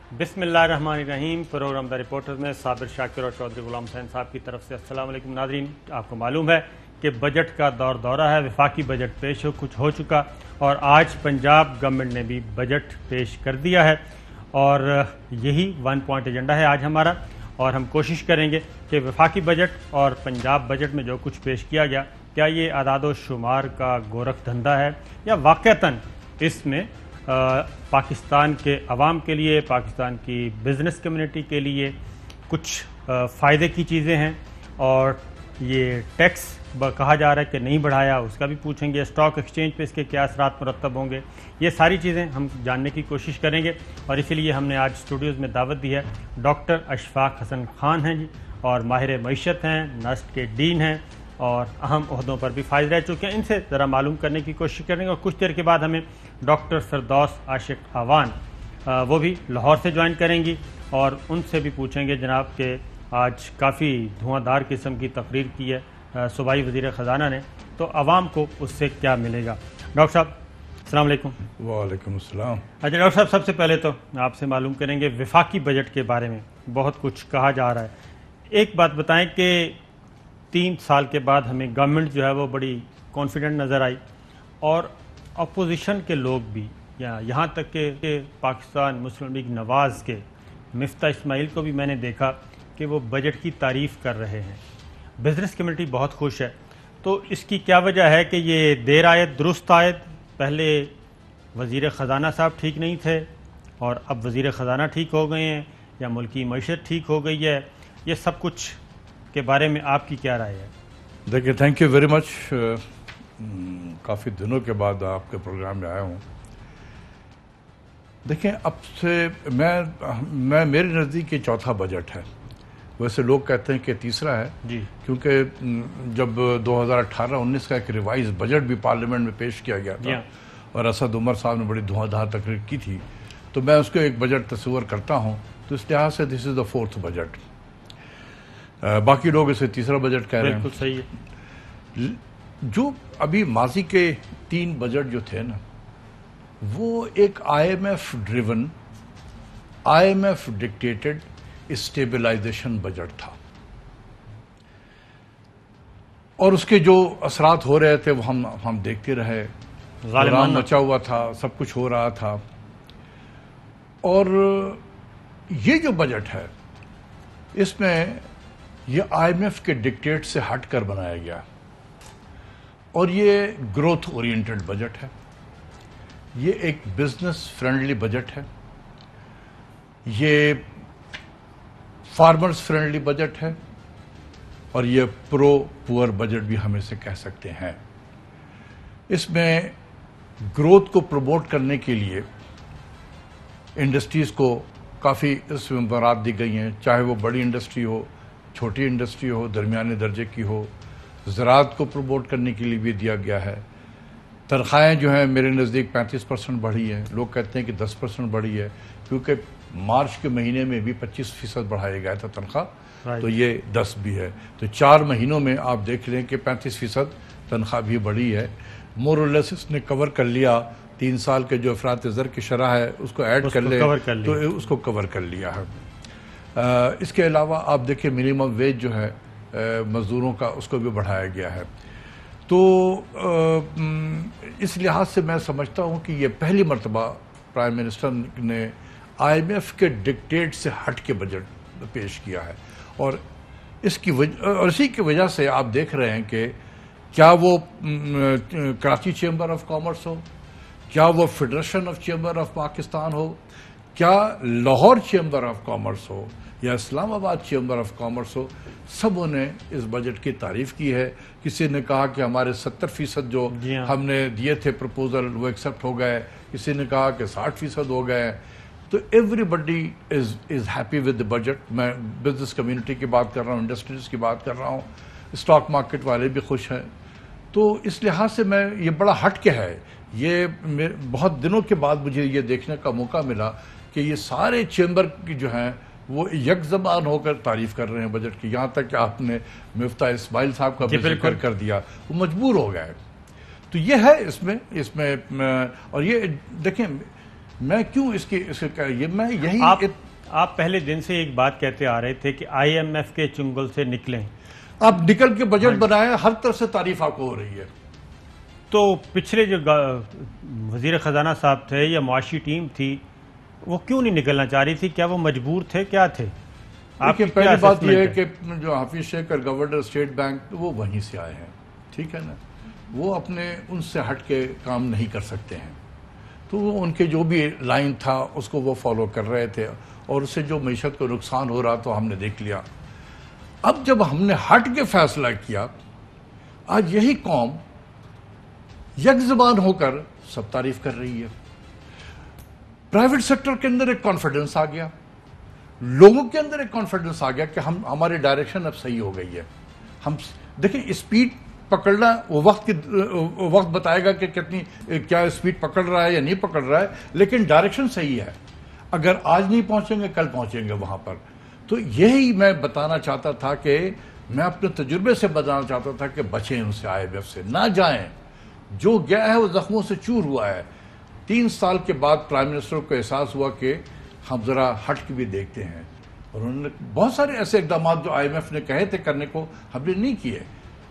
بسم اللہ الرحمن الرحیم۔ پروگرام دا رپورٹر میں صابر شاکر اور چودھری غلام حسین صاحب کی طرف سے السلام علیکم ناظرین۔ آپ کو معلوم ہے کہ بجٹ کا دورہ ہے، وفاقی بجٹ پیش ہو چکا اور آج پنجاب گورنمنٹ نے بھی بجٹ پیش کر دیا ہے اور یہی 1 پوائنٹ ایجنڈا ہے آج ہمارا، اور ہم کوشش کریں گے کہ وفاقی بجٹ اور پنجاب بجٹ میں جو کچھ پیش کیا گیا کیا یہ اعداد و شمار کا گورکھ دھندا ہے یا واقعتاً اس میں پاکستان کے عوام کے لیے، پاکستان کی بزنس کمیونٹی کے لیے کچھ فائدے کی چیزیں ہیں، اور یہ ٹیکس کہا جا رہا ہے کہ نہیں بڑھایا، اس کا بھی پوچھیں گے، اسٹاک ایکسچینج پہ اس کے کیا اثرات مرتب ہوں گے، یہ ساری چیزیں ہم جاننے کی کوشش کریں گے، اور اسی لیے ہم نے آج اسٹوڈیوز میں دعوت دی ہے ڈاکٹر اشفاق حسن خان ہیں جی، اور ماہر معیشت ہیں، نسٹ کے ڈین ہیں اور اہم عہدوں پر بھی فائز رہ چکے ہیں۔ ان سے ذرا معلوم کرنے کی کوشش کریں گے، اور کچھ دیر کے بعد ہمیں ڈاکٹر فردوس عاشق آوان وہ بھی لاہور سے جوائن کریں گی، اور ان سے بھی پوچھیں گے جناب کہ آج کافی دھواں دار قسم کی تقریر کی ہے صوبائی وزیر خزانہ نے، تو عوام کو اس سے کیا ملے گا۔ ڈاکٹر صاحب السلام علیکم۔ وعلیکم السلام۔ اچھا ڈاکٹر صاحب، سب سے پہلے تو آپ سے معلوم کریں گے وفاقی بجٹ کے بارے میں بہت کچھ کہا جا رہا ہے، ایک بات بتائیں کہ 3 سال کے بعد ہمیں گورنمنٹ جو ہے وہ بڑی کانفیڈنٹ نظر آئی، اور اپوزیشن کے لوگ بھی، یہاں تک کہ پاکستان مسلم لیگ نواز کے مفتاح اسماعیل کو بھی میں نے دیکھا کہ وہ بجٹ کی تعریف کر رہے ہیں، بزنس کمیونٹی بہت خوش ہے، تو اس کی کیا وجہ ہے کہ یہ دیر آیت درست آیت؟ پہلے وزیر خزانہ صاحب ٹھیک نہیں تھے اور اب وزیر خزانہ ٹھیک ہو گئے ہیں، یا ملکی معیشت ٹھیک ہو گئی ہے؟ یہ سب کچھ کے بارے میں آپ کی کیا رائے ہے؟ دیکھیے، تھینک یو ویری مچ۔ کافی دنوں کے بعد آپ کے پروگرام میں آیا ہوں۔ دیکھیں، اب سے میں میرے نزدیک یہ چوتھا بجٹ ہے، ویسے لوگ کہتے ہیں کہ تیسرا ہے جی، کیونکہ جب 2018-19 کا ایک ریوائز بجٹ بھی پارلیمنٹ میں پیش کیا گیا تھا اور اسد عمر صاحب نے بڑی دھواں دھار تقریر کی تھی، تو میں اس کو ایک بجٹ تصور کرتا ہوں، تو اس لحاظ سے دس از دا 4تھ بجٹ۔ باقی لوگ اسے تیسرا بجٹ کہہ رہے ہیں۔ بالکل صحیح ہے۔ جو ابھی ماضی کے 3 بجٹ جو تھے نا، وہ ایک I M F driven, I M F dictated stabilisation budget تھا، اور اس کے جو اثرات ہو رہے تھے وہ ہم دیکھتے رہے، غلام مچا ہوا تھا، سب کچھ ہو رہا تھا۔ اور یہ جو بجٹ ہے، اس میں یہ آئی ایم ایف کے ڈکٹیٹ سے ہٹ کر بنایا گیا، اور یہ گروتھ اورینٹڈ بجٹ ہے، یہ ایک بزنس فرینڈلی بجٹ ہے، یہ فارمرز فرینڈلی بجٹ ہے، اور یہ پرو پور بجٹ بھی ہم اسے کہہ سکتے ہیں۔ اس میں گروتھ کو پروموٹ کرنے کے لیے انڈسٹریز کو کافی اس میں برات دی گئی ہیں، چاہے وہ بڑی انڈسٹری ہو، چھوٹی انڈسٹری ہو، درمیانے درجے کی ہو، زراعت کو پروموٹ کرنے کے لیے بھی دیا گیا ہے۔ تنخواہیں جو ہیں میرے نزدیک 35% بڑھی ہیں، لوگ کہتے ہیں کہ 10% بڑھی ہے، کیونکہ مارچ کے مہینے میں بھی 25% بڑھایا گیا تھا تنخواہ، تو یہ 10 بھی ہے، تو 4 مہینوں میں آپ دیکھ لیں کہ 35% تنخواہ بھی بڑھی ہے۔ مور اور لیس اس نے کور کر لیا 3 سال کے جو افراط زر کی شرح ہے، اس کو ایڈ کر لے تو اس کو کور کر لیا ہے۔ اس کے علاوہ آپ دیکھیں منیمم ویج جو ہے مزدوروں کا، اس کو بھی بڑھایا گیا ہے۔ تو اس لحاظ سے میں سمجھتا ہوں کہ یہ پہلی مرتبہ پرائم منسٹر نے آئی ایم ایف کے ڈکٹیٹ سے ہٹ کے بجٹ پیش کیا ہے، اور اسی کی وجہ سے آپ دیکھ رہے ہیں کہ کیا وہ کراچی چیمبر آف کامرس ہو، کیا وہ federation of chamber of Pakistan ہو، کیا لاہور چیمبر آف کامرس ہو یا Islamabad chamber of commerce ہو، سبوں نے اس بجٹ کی تعریف کی ہے۔ کسی نے کہا کہ ہمارے 70% جو ہم نے دیے تھے پرپوزل وہ ایکسیپٹ ہو گئے، کسی نے کہا کہ 60% ہو گئے، تو everybody is happy with the budget. میں بزنس کمیونٹی کی بات کر رہا ہوں، انڈسٹریز کی بات کر رہا ہوں، اسٹاک مارکیٹ والے بھی خوش ہیں، تو اس لحاظ سے میں یہ بڑا ہٹ کے ہے۔ یہ بہت دنوں کے بعد مجھے یہ دیکھنے کا موقع ملا کہ یہ سارے چیمبر کی جو ہیں وہ یک زبان ہو کر تعریف کر رہے ہیں بجٹ کی، یہاں تک کہ آپ نے مفتاح اسماعیل صاحب کا بھی ذکر کر دیا، وہ مجبور ہو گئے۔ تو یہ ہے اس میں اور یہ دیکھیں میں کیوں میں یہی آپ پہلے دن سے ایک بات کہتے آ رہے تھے کہ آئی ایم ایف کے چنگل سے نکلیں، آپ نکل کے بجٹ بنائیں، ہر طرف سے تعریف آپ کو ہو رہی ہے. تو پچھلے جو وزیر خزانہ صاحب تھے یا معاشی ٹیم تھی وہ کیوں نہیں نکلنا چاہ رہی تھی؟ کیا وہ مجبور تھے؟ کیا تھے؟ آپ کی پہلی بات یہ ہے کہ جو حافظ شیخ اور گورنر اسٹیٹ بینک وہ وہیں سے آئے ہیں، ٹھیک ہے نا، وہ اپنے ان سے ہٹ کے کام نہیں کر سکتے ہیں، تو وہ ان کے جو بھی لائن تھا اس کو وہ فالو کر رہے تھے، اور اس سے جو معیشت کو نقصان ہو رہا تو ہم نے دیکھ لیا. اب جب ہم نے ہٹ کے فیصلہ کیا، آج یہی قوم یک زبان ہو کر سب تعریف کر رہی ہے. پرائیویٹ سیکٹر کے اندر ایک کانفیڈنس آ گیا، لوگوں کے اندر ایک کانفیڈنس آ گیا کہ ہماری ڈائریکشن اب صحیح ہو گئی ہے. ہم دیکھیں اسپیڈ پکڑنا وہ وقت بتائے گا کہ کیا اسپیڈ پکڑ رہا ہے یا نہیں پکڑ رہا ہے، لیکن ڈائریکشن صحیح ہے. اگر آج نہیں پہنچیں گے کل پہنچیں گے وہاں پر. تو یہی میں بتانا چاہتا تھا کہ میں اپنے تجربے سے بتانا چاہتا تھا کہ بچیں ان سے، آئی ایم ایف سے نہ جائیں. جو گیا ہے وہ زخموں سے چور ہوا ہے. 3 سال کے بعد پرائم منسٹر کو احساس ہوا کہ ہم ذرا ہٹ کے بھی دیکھتے ہیں، اور انہوں نے بہت سارے ایسے اقدامات جو آئی ایم ایف نے کہے تھے کرنے کو ہم نے نہیں کیے.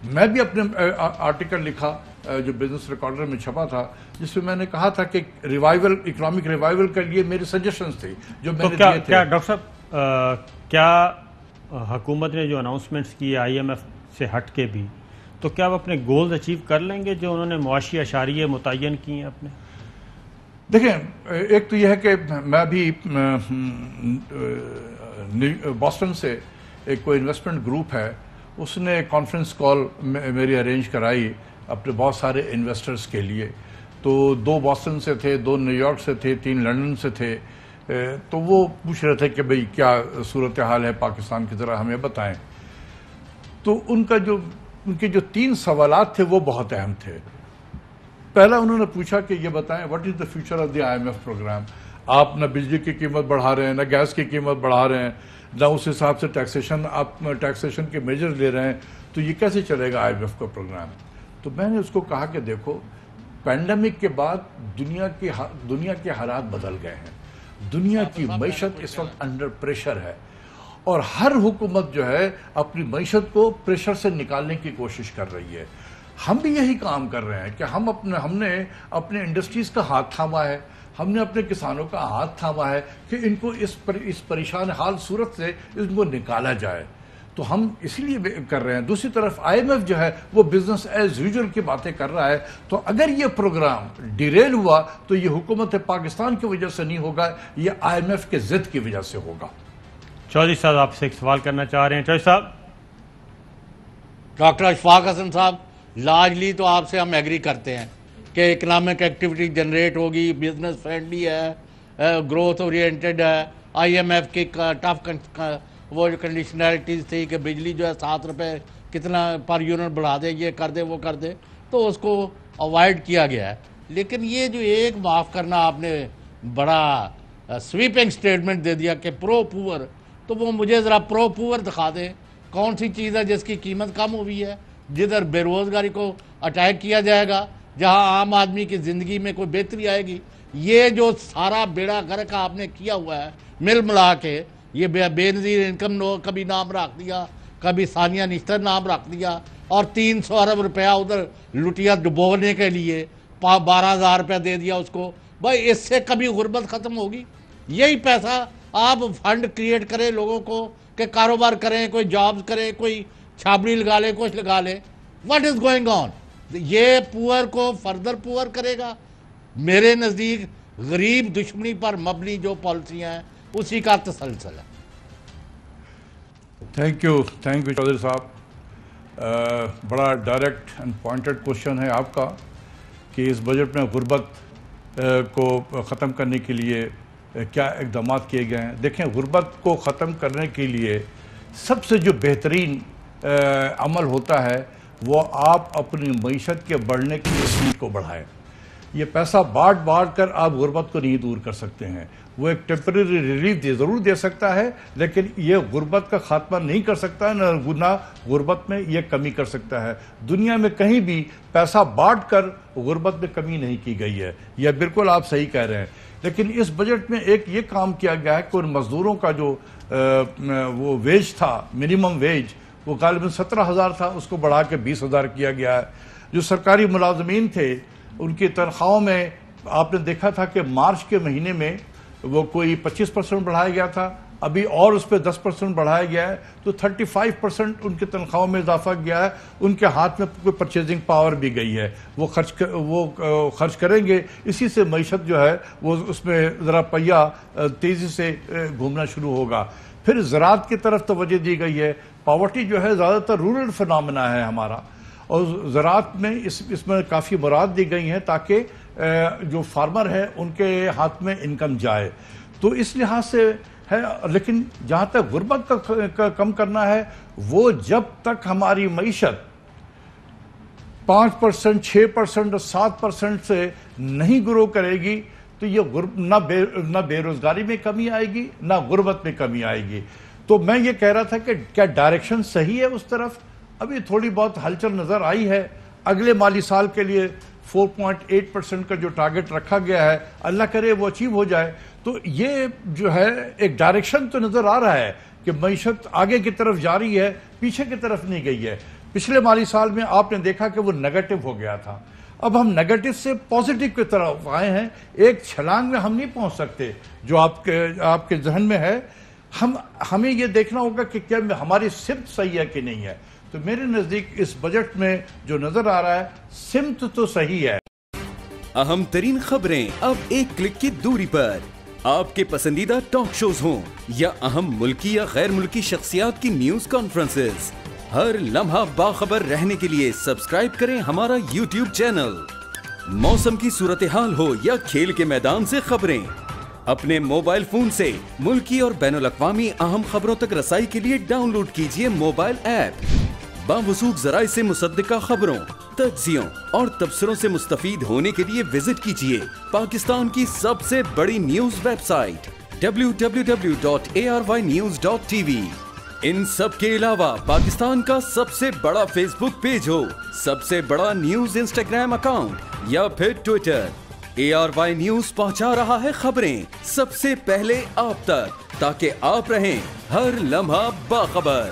میں بھی اپنے آرٹیکل لکھا جو بزنس ریکارڈر میں چھپا تھا، جس میں نے کہا تھا کہ اکنامک ریوائول کے لیے میری سجیشنز تھی جو میں نے دیے تھے. کیا ڈاکٹر صاحب کیا حکومت نے جو اناؤنسمنٹس کی آئی ایم ایف سے ہٹ کے بھی، تو کیا وہ اپنے گولز اچیو کر لیں گے جو انہوں نے معاشی اشاریے متعین کی ہیں اپنے؟ دیکھیں، ایک تو یہ ہے کہ میں بھی بoston سے ایک کوئی انویسٹمنٹ گروپ ہے، اس نے کانفرنس کال میری ارینج کرائی اپنے بہت سارے انویسٹرز کے لیے. تو 2 بoston سے تھے، 2 نیو یارک سے تھے، 3 لنڈن سے تھے. تو وہ پوچھ رہے تھے کہ بھئی کیا صورتحال ہے پاکستان کی، ذرا ہمیں بتائیں. تو ان کے جو 3 سوالات تھے وہ بہت اہم تھے. پہلا انہوں نے پوچھا کہ یہ بتائیں what is the future of the I M F programme. آپ نہ بجلی کی قیمت بڑھا رہے ہیں، نہ گیس کی قیمت بڑھا رہے ہیں، نہ اس حساب سے آپ ٹیکسیشن کے میجر لے رہے ہیں، تو یہ کیسے چلے گا آئی ایم ایف کا پروگرام. تو میں نے اس کو کہا کہ دیکھو، پینڈیمک کے بعد دنیا کے حالات بدل گئے ہیں. دنیا کی معیشت اس وقت انڈر پریشر ہے، اور ہر حکومت جو ہے اپنی معیشت کو پریشر سے نکالنے کی کوشش کر رہی ہے. ہم بھی یہی کام کر رہے ہیں کہ ہم نے اپنے انڈسٹریز کا ہاتھ تھاما ہے، ہم نے اپنے کسانوں کا ہاتھ تھاما ہے کہ ان کو اس پریشان حال صورت سے ان کو نکالا جائے. تو ہم اسی لیے کر رہے ہیں. دوسری طرف آئی ایم ایف جو ہے وہ بزنس ایز یوزول کی باتیں کر رہا ہے. تو اگر یہ پروگرام ڈیریل ہوا تو یہ حکومت پاکستان کی وجہ سے نہیں ہوگا، یہ آئی ایم ایف کے ضد کی وجہ سے ہوگا. چودھری صاحب آپ سے ایک سوال کرنا چاہ رہے ہیں. چودھری صاحب. ڈاکٹر اشفاق حسن صاحب، لارجلی تو آپ سے ہم ایگری کرتے ہیں کہ اکنامک ایکٹیویٹی جنریٹ ہوگی، بزنس فرینڈلی ہے، گروتھ اورینٹڈ ہے. آئی ایم ایف کی ٹف وہ جو کنڈیشنلٹیز تھی کہ بجلی جو ہے 7 روپے کتنا پر یونٹ بڑھا دے، یہ کر دے وہ کر دے، تو اس کو اوائڈ کیا گیا ہے. لیکن یہ جو ایک معاف کرنا آپ نے بڑا سویپنگ سٹیٹمنٹ دے دیا کہ پرو پور، تو وہ مجھے ذرا پرو پور دکھا دیں کون سی چیز ہے جس کی قیمت کم ہوئی ہے، جدھر بے روزگاری کو اٹیک کیا جائے گا، جہاں عام آدمی کی زندگی میں کوئی بہتری آئے گی. یہ جو سارا بیڑا غرق آپ نے کیا ہوا ہے مل ملا کے، یہ بے نظیر انکم کبھی نام رکھ دیا، کبھی ثانیہ نشتر نام رکھ دیا، اور 300 ارب روپیہ ادھر لٹیا ڈبونے کے لیے 12,000 روپیہ دے دیا اس کو. بھائی اس سے کبھی غربت ختم ہوگی؟ یہی پیسہ آپ فنڈ کریٹ کریں لوگوں کو کہ کاروبار کریں، کوئی جابز کریں، کوئی چھابڑی لگا لے، کچھ لگا لے. What is going on? یہ پور کو فردر پور کرے گا. میرے نزدیک غریب دشمنی پر مبنی جو پالیسیاں ہیں اسی کا تسلسل ہے. تھینک یو چودھری صاحب. بڑا ڈائریکٹ اینڈ پوائنٹڈ کوشچن ہے آپ کا کہ اس بجٹ میں غربت کو ختم کرنے کے لیے کیا اقدامات کیے گئے ہیں. دیکھیں، غربت کو ختم کرنے کے لیے سب سے جو بہترین عمل ہوتا ہے وہ آپ اپنی معیشت کے بڑھنے کی اسپیڈ کو بڑھائیں. یہ پیسہ بانٹ کر آپ غربت کو نہیں دور کر سکتے ہیں. وہ ایک ٹیمپریری ریلیف ضرور دے سکتا ہے، لیکن یہ غربت کا خاتمہ نہیں کر سکتا، نہ غربت میں یہ کمی کر سکتا ہے. دنیا میں کہیں بھی پیسہ بانٹ کر غربت میں کمی نہیں کی گئی ہے. یہ بالکل آپ صحیح کہہ رہے ہیں. لیکن اس بجٹ میں ایک یہ کام کیا گیا ہے کہ ان مزدوروں کا جو وہ ویج تھا، منیمم ویج، وہ غالباً 17,000 تھا، اس کو بڑھا کے 20,000 کیا گیا ہے۔ جو سرکاری ملازمین تھے ان کی تنخواہوں میں آپ نے دیکھا تھا کہ مارچ کے مہینے میں وہ کوئی 25% بڑھایا گیا تھا، ابھی اور اس پہ 10% بڑھایا گیا ہے، تو 35% ان کی تنخواہوں میں اضافہ گیا ہے۔ ان کے ہاتھ میں کوئی پرچیزنگ پاور بھی گئی ہے، وہ خرچ کریں گے، اسی سے معیشت جو ہے وہ اس میں ذرا پہیہ تیزی سے گھومنا شروع ہوگا۔ پھر زراعت کی طرف توجہ دی گئی ہے۔ پاورٹی جو ہے زیادہ تر رورل فنامنا ہے ہمارا، اور زراعت میں اس میں کافی مراد دی گئی ہیں تاکہ جو فارمر ہے ان کے ہاتھ میں انکم جائے، تو اس لحاظ سے ہے۔ لیکن جہاں تک غربت کا کم کرنا ہے، وہ جب تک ہماری معیشت 5%، 6% اور 7% سے نہیں گرو کرے گی تو یہ نہ بے روزگاری میں کمی آئے گی، نہ غربت میں کمی آئے گی۔ تو میں یہ کہہ رہا تھا کہ کیا ڈائریکشن صحیح ہے اس طرف؟ ابھی تھوڑی بہت ہلچل نظر آئی ہے۔ اگلے مالی سال کے لیے 4.8% کا جو ٹارگٹ رکھا گیا ہے، اللہ کرے وہ اچیو ہو جائے، تو یہ جو ہے ایک ڈائریکشن تو نظر آ رہا ہے کہ معیشت آگے کی طرف جا رہی ہے، پیچھے کی طرف نہیں گئی ہے۔ پچھلے مالی سال میں آپ نے دیکھا کہ وہ نیگیٹو ہو گیا تھا، اب ہم نیگیٹو سے پازیٹو کی طرف آئے ہیں۔ ایک چھلانگ میں ہم نہیں پہنچ سکتے جو آپ کے ذہن میں ہے، ہمیں یہ دیکھنا ہوگا کہ کیا ہماری سمت صحیح ہے کہ نہیں ہے۔ تو میرے نزدیک اس بجٹ میں جو نظر آ رہا ہے سمت تو صحیح ہے۔ اہم ترین خبریں اب ایک کلک کی دوری پر، آپ کے پسندیدہ ٹاک شوز ہوں یا اہم ملکی یا غیر ملکی شخصیات کی نیوز کانفرنسز، ہر لمحہ باخبر رہنے کے لیے سبسکرائب کریں ہمارا YouTube چینل۔ موسم کی صورتحال ہو یا کھیل کے میدان سے خبریں، اپنے موبائل فون سے ملکی اور بین الاقوامی اہم خبروں تک رسائی کے لیے ڈاؤن لوڈ کیجیے موبائل ایپ۔ باوثوق ذرائع سے مصدقہ خبروں، تجزیوں اور تبصروں سے مستفید ہونے کے لیے وزٹ کیجیے پاکستان کی سب سے بڑی نیوز ویب سائٹ www.arYnews.tv۔ ان سب کے علاوہ پاکستان کا سب سے بڑا فیس بک پیج ہو، سب سے بڑا نیوز انسٹاگرام اکاؤنٹ یا پھر ٹویٹر، ARY نیوز پہنچا رہا ہے خبریں سب سے پہلے آپ تک، تاکہ آپ رہیں ہر لمحہ باخبر۔